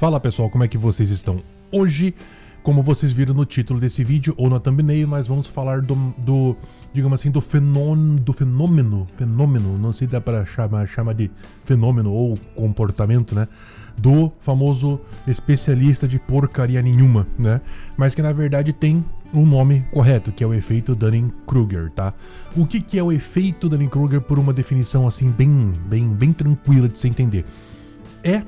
Fala pessoal, como é que vocês estão? Hoje, como vocês viram no título desse vídeo ou na thumbnail, nós vamos falar do digamos assim, do fenômeno, não sei se dá para chamar de fenômeno ou comportamento, né? Do famoso especialista de porcaria nenhuma, né? Mas que na verdade tem um nome correto, que é o efeito Dunning-Kruger, tá? O que é o efeito Dunning-Kruger por uma definição assim bem tranquila de se entender? É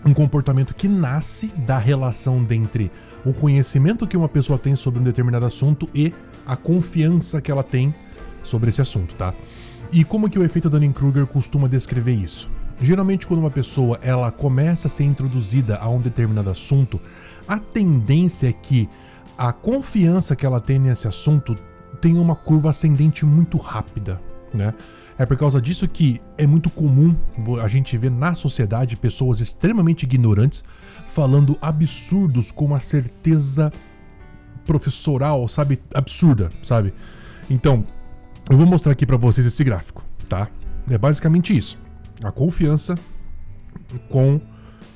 um comportamento que nasce da relação entre o conhecimento que uma pessoa tem sobre um determinado assunto e a confiança que ela tem sobre esse assunto, tá? E como que o efeito Dunning-Kruger costuma descrever isso? Geralmente quando uma pessoa ela começa a ser introduzida a um determinado assunto, a tendência é que a confiança que ela tem nesse assunto tem uma curva ascendente muito rápida, né? É por causa disso que é muito comum a gente ver na sociedade pessoas extremamente ignorantes falando absurdos com uma certeza professoral, sabe? Absurda, sabe? Então, eu vou mostrar aqui pra vocês esse gráfico, tá? É basicamente isso. A confiança com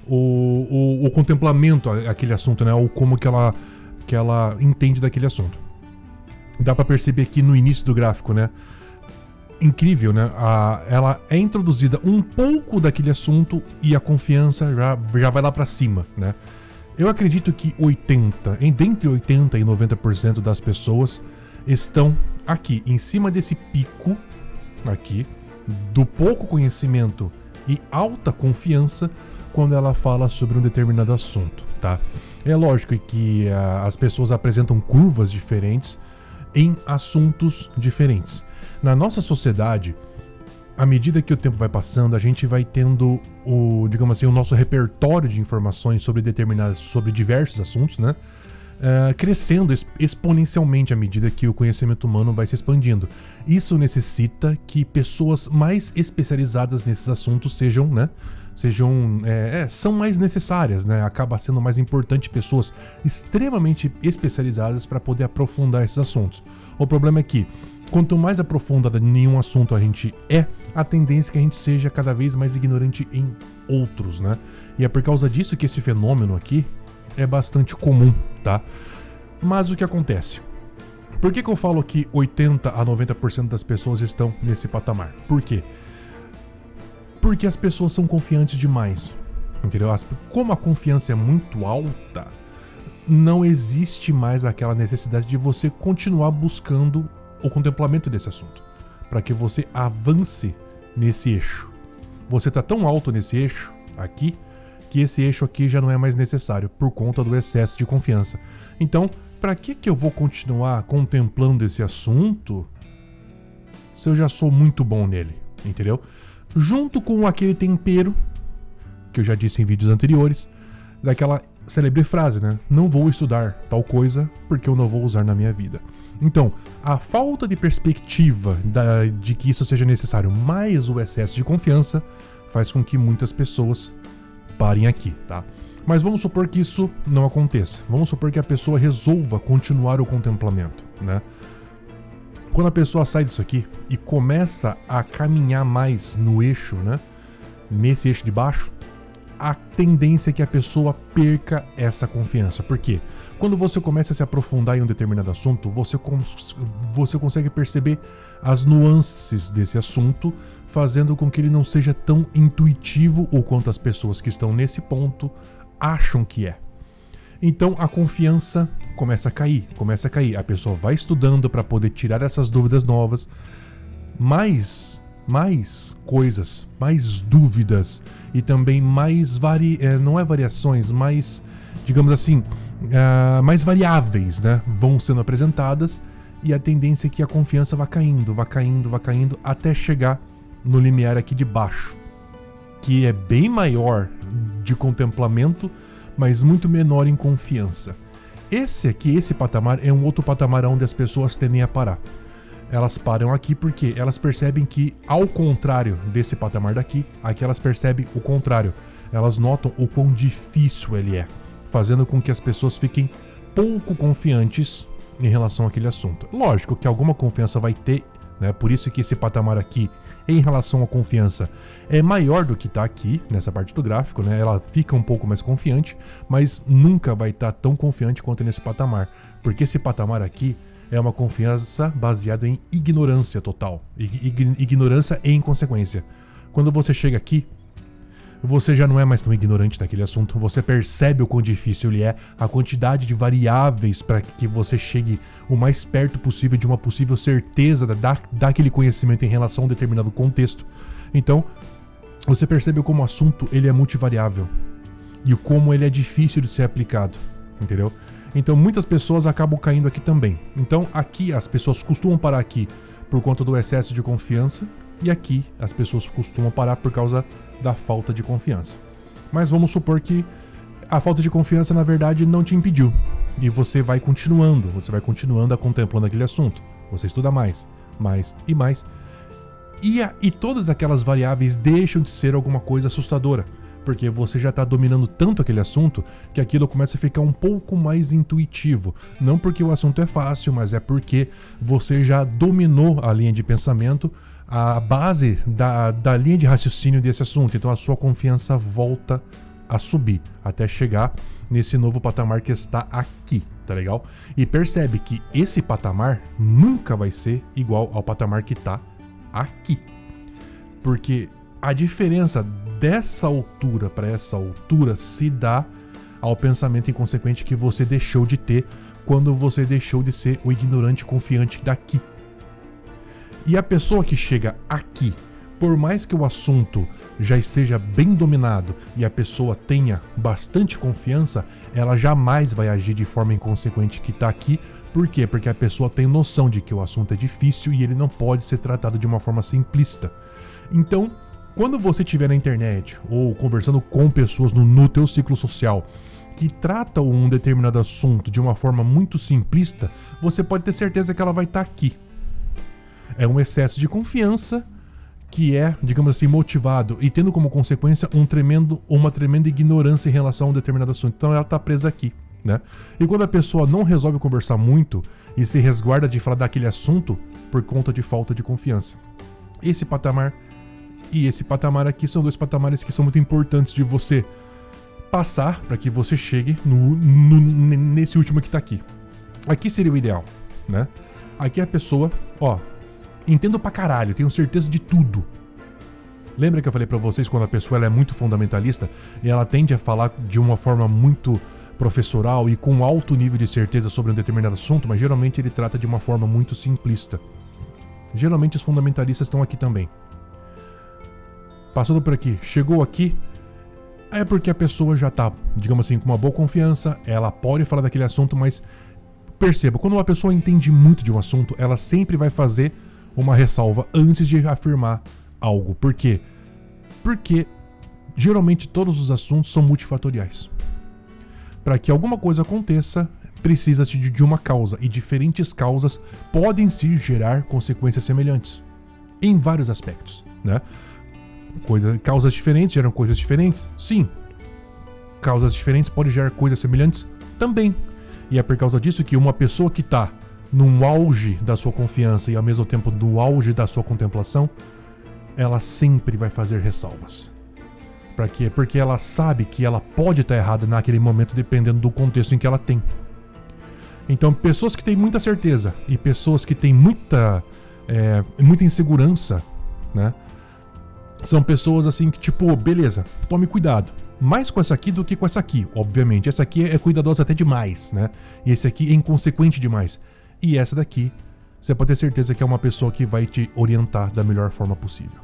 o contemplamento àquele assunto, né? Ou como que ela entende daquele assunto. Dá pra perceber aqui no início do gráfico, né? Incrível, né? Ela é introduzida um pouco daquele assunto e a confiança já vai lá pra cima, né? Eu acredito que entre 80% e 90% das pessoas estão aqui, em cima desse pico aqui, do pouco conhecimento e alta confiança quando ela fala sobre um determinado assunto, tá? É lógico que as pessoas apresentam curvas diferentes em assuntos diferentes. Na nossa sociedade, à medida que o tempo vai passando, a gente vai tendo digamos assim, o nosso repertório de informações sobre diversos assuntos, né? Crescendo exponencialmente à medida que o conhecimento humano vai se expandindo. Isso necessita que pessoas mais especializadas nesses assuntos são mais necessárias, né? Acaba sendo mais importante pessoas extremamente especializadas para poder aprofundar esses assuntos. O problema é que, quanto mais aprofundada em um assunto a gente a tendência é que a gente seja cada vez mais ignorante em outros, né? E é por causa disso que esse fenômeno aqui é bastante comum, tá? Mas o que acontece? Por que eu falo que 80% a 90% das pessoas estão nesse patamar? Por quê? Porque as pessoas são confiantes demais, entendeu? Como a confiança é muito alta, não existe mais aquela necessidade de você continuar buscando o contemplamento desse assunto, para que você avance nesse eixo. Você está tão alto nesse eixo aqui, que esse eixo aqui já não é mais necessário, por conta do excesso de confiança. Então, para que eu vou continuar contemplando esse assunto se eu já sou muito bom nele, entendeu? Junto com aquele tempero, que eu já disse em vídeos anteriores, daquela célebre frase, né? Não vou estudar tal coisa porque eu não vou usar na minha vida. Então, a falta de perspectiva de que isso seja necessário, mais o excesso de confiança, faz com que muitas pessoas parem aqui, tá? Mas vamos supor que isso não aconteça. Vamos supor que a pessoa resolva continuar o contemplamento, né? Quando a pessoa sai disso aqui e começa a caminhar mais no eixo, né? Nesse eixo de baixo, a tendência é que a pessoa perca essa confiança. Por quê? Quando você começa a se aprofundar em um determinado assunto, você consegue perceber as nuances desse assunto, fazendo com que ele não seja tão intuitivo o quanto as pessoas que estão nesse ponto acham que é. Então a confiança começa a cair. A pessoa vai estudando para poder tirar essas dúvidas novas, mais coisas, mais dúvidas e também mais variações, mais, digamos assim, mais variáveis, né, vão sendo apresentadas, e a tendência é que a confiança vá caindo até chegar no limiar aqui de baixo, que é bem maior de contemplamento, mas muito menor em confiança. Esse patamar é um outro patamar onde as pessoas tendem a parar. Elas param aqui porque elas percebem que, ao contrário desse patamar daqui, aqui elas percebem o contrário. Elas notam o quão difícil ele é, fazendo com que as pessoas fiquem pouco confiantes em relação àquele assunto. Lógico que alguma confiança vai ter né? Por isso que esse patamar aqui, em relação à confiança, é maior do que está aqui, nessa parte do gráfico, né? Ela fica um pouco mais confiante, mas nunca vai estar tão confiante quanto nesse patamar. Porque esse patamar aqui é uma confiança baseada em ignorância total. Ignorância e inconsequência. Quando você chega aqui, você já não é mais tão ignorante daquele assunto, você percebe o quão difícil ele é, a quantidade de variáveis para que você chegue o mais perto possível de uma possível certeza daquele conhecimento em relação a um determinado contexto. Então, você percebe como o assunto ele é multivariável e como ele é difícil de ser aplicado, entendeu? Então, muitas pessoas acabam caindo aqui também. Então, aqui as pessoas costumam parar aqui por conta do excesso de confiança e aqui as pessoas costumam parar por causa da falta de confiança. Mas vamos supor que a falta de confiança na verdade não te impediu e você vai continuando a contemplando aquele assunto. Você estuda mais e mais e todas aquelas variáveis deixam de ser alguma coisa assustadora, porque você já está dominando tanto aquele assunto que aquilo começa a ficar um pouco mais intuitivo. Não porque o assunto é fácil, mas é porque você já dominou a linha de pensamento, a base da linha de raciocínio desse assunto. Então a sua confiança volta a subir até chegar nesse novo patamar que está aqui, tá legal? E percebe que esse patamar nunca vai ser igual ao patamar que está aqui, porque a diferença dessa altura para essa altura se dá ao pensamento inconsequente que você deixou de ter quando você deixou de ser o ignorante confiante daqui. E a pessoa que chega aqui, por mais que o assunto já esteja bem dominado e a pessoa tenha bastante confiança, ela jamais vai agir de forma inconsequente que está aqui. Por quê? Porque a pessoa tem noção de que o assunto é difícil e ele não pode ser tratado de uma forma simplista. Então, quando você estiver na internet ou conversando com pessoas no teu ciclo social que tratam um determinado assunto de uma forma muito simplista, você pode ter certeza que ela vai estar aqui. É um excesso de confiança que é, digamos assim, motivado e tendo como consequência uma tremenda ignorância em relação a um determinado assunto. Então ela está presa aqui, né? E quando a pessoa não resolve conversar muito e se resguarda de falar daquele assunto por conta de falta de confiança. Esse patamar e esse patamar aqui são dois patamares que são muito importantes de você passar para que você chegue nesse último que está aqui. Aqui seria o ideal, né? Aqui a pessoa, entendo pra caralho, tenho certeza de tudo. Lembra que eu falei pra vocês quando a pessoa ela é muito fundamentalista e ela tende a falar de uma forma muito professoral e com alto nível de certeza sobre um determinado assunto, mas geralmente ele trata de uma forma muito simplista. Geralmente os fundamentalistas estão aqui também. Passando por aqui, chegou aqui, é porque a pessoa já tá, digamos assim, com uma boa confiança, ela pode falar daquele assunto, mas perceba, quando uma pessoa entende muito de um assunto, ela sempre vai fazer uma ressalva antes de afirmar algo. Por quê? Porque geralmente todos os assuntos são multifatoriais. Para que alguma coisa aconteça, precisa-se de uma causa, e diferentes causas podem se gerar consequências semelhantes em vários aspectos, né? Causas diferentes geram coisas diferentes? Sim. Causas diferentes podem gerar coisas semelhantes? Também. E é por causa disso que uma pessoa que está no auge da sua confiança e ao mesmo tempo no auge da sua contemplação, ela sempre vai fazer ressalvas. Para quê? Porque ela sabe que ela pode estar errada naquele momento dependendo do contexto em que ela tem. Então, pessoas que têm muita certeza e pessoas que têm muita insegurança, né? São pessoas assim que tipo, beleza, tome cuidado. Mais com essa aqui do que com essa aqui, obviamente. Essa aqui é cuidadosa até demais, né? E esse aqui é inconsequente demais. E essa daqui, você pode ter certeza que é uma pessoa que vai te orientar da melhor forma possível.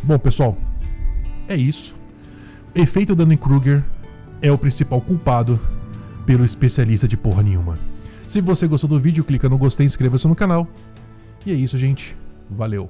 Bom, pessoal, é isso. Efeito Dunning-Kruger é o principal culpado pelo especialista de porra nenhuma. Se você gostou do vídeo, clica no gostei, inscreva-se no canal. E é isso, gente. Valeu.